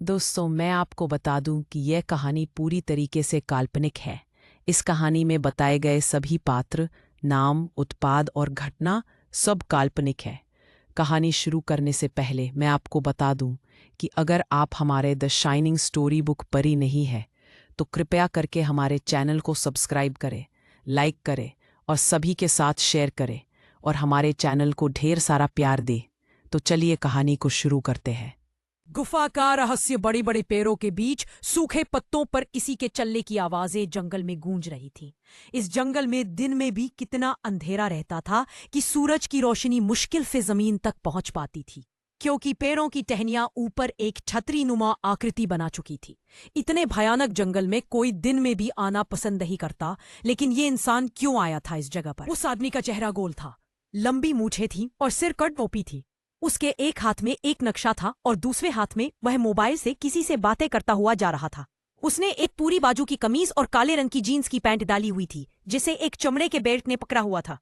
दोस्तों, मैं आपको बता दूं कि यह कहानी पूरी तरीके से काल्पनिक है। इस कहानी में बताए गए सभी पात्र, नाम, उत्पाद और घटना सब काल्पनिक है। कहानी शुरू करने से पहले मैं आपको बता दूं कि अगर आप हमारे द शाइनिंग स्टोरी बुक पढ़ी नहीं है, तो कृपया करके हमारे चैनल को सब्सक्राइब करें, लाइक करें और सभी के साथ शेयर करें और हमारे चैनल को ढेर सारा प्यार दें। तो चलिए कहानी को शुरू करते हैं। गुफा का रहस्य। बड़े बड़े पेड़ों के बीच सूखे पत्तों पर किसी के चलने की आवाजें जंगल में गूंज रही थी। इस जंगल में दिन में भी कितना अंधेरा रहता था कि सूरज की रोशनी मुश्किल से जमीन तक पहुंच पाती थी, क्योंकि पेड़ों की टहनियां ऊपर एक छतरी नुमा आकृति बना चुकी थी। इतने भयानक जंगल में कोई दिन में भी आना पसंद नहीं करता, लेकिन ये इंसान क्यों आया था इस जगह पर? उस आदमी का चेहरा गोल था, लंबी मूछें थी और सिर पर टोपी थी। उसके एक हाथ में एक नक्शा था और दूसरे हाथ में वह मोबाइल से किसी से बातें करता हुआ जा रहा था। उसने एक पूरी बाजू की कमीज और काले रंग की जीन्स की पैंट डाली हुई थी, जिसे एक चमड़े के बेल्ट ने पकड़ा हुआ था।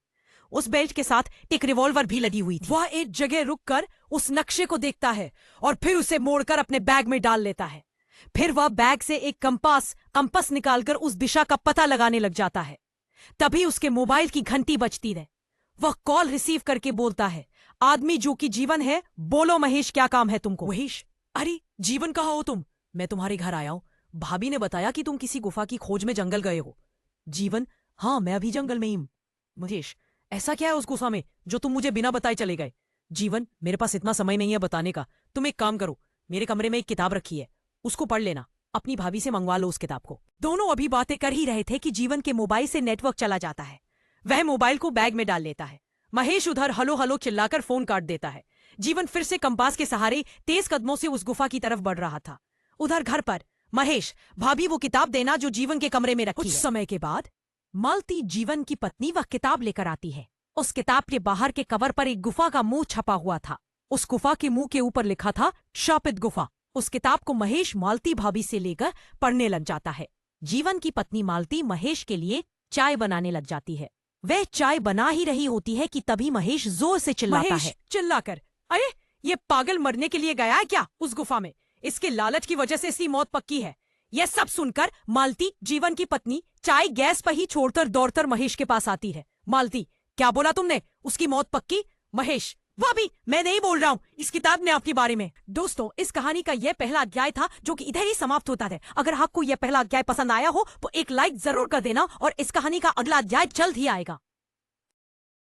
उस बेल्ट के साथ एक रिवॉल्वर भी लगी हुई थी। वह एक जगह रुककर उस नक्शे को देखता है और फिर उसे मोड़कर अपने बैग में डाल लेता है। फिर वह बैग से एक कंपास निकालकर उस दिशा का पता लगाने लग जाता है। तभी उसके मोबाइल की घंटी बजती है। वह कॉल रिसीव करके बोलता है, आदमी जो कि जीवन है। बोलो महेश, क्या काम है तुमको? महेश, अरे जीवन, कहाँ हो तुम? मैं तुम्हारे घर आया हूं। भाभी ने बताया कि तुम किसी गुफा की खोज में जंगल गए हो। जीवन, हाँ मैं अभी जंगल में ही हूं। महेश, ऐसा क्या है उस गुफा में जो तुम मुझे बिना बताए चले गए? जीवन, मेरे पास इतना समय नहीं है बताने का। तुम एक काम करो, मेरे कमरे में एक किताब रखी है, उसको पढ़ लेना। अपनी भाभी से मंगवा लो उस किताब को। दोनों अभी बातें कर ही रहे थे कि जीवन के मोबाइल से नेटवर्क चला जाता है। वह मोबाइल को बैग में डाल लेता है। महेश उधर हलो हलो चिल्लाकर फोन काट देता है। जीवन फिर से कंपास के सहारे तेज कदमों से उस गुफा की तरफ बढ़ रहा था। उधर घर पर महेश, भाभी वो किताब देना जो जीवन के कमरे में रखी है। कुछ समय के बाद मालती, जीवन की पत्नी, वह किताब लेकर आती है। उस किताब के बाहर के कवर पर एक गुफा का मुंह छपा हुआ था। उस गुफा के मुंह के ऊपर लिखा था, शापित गुफा। उस किताब को महेश मालती भाभी से लेकर पढ़ने लग जाता है। जीवन की पत्नी मालती महेश के लिए चाय बनाने लग जाती है। वह चाय बना ही रही होती है कि तभी महेश जोर से चिल्लाता है, चिल्लाकर, अरे ये पागल मरने के लिए गया है क्या उस गुफा में? इसके लालच की वजह से इसकी मौत पक्की है। यह सब सुनकर मालती, जीवन की पत्नी, चाय गैस पर ही छोड़कर दौड़कर महेश के पास आती है। मालती, क्या बोला तुमने? उसकी मौत पक्की? महेश, वह भी मैं नहीं बोल रहा हूँ, इस किताब ने आपके बारे में। दोस्तों, इस कहानी का यह पहला अध्याय था जो कि इधर ही समाप्त होता है। अगर आपको यह पहला अध्याय पसंद आया हो तो एक लाइक जरूर कर देना और इस कहानी का अगला अध्याय जल्द ही आएगा।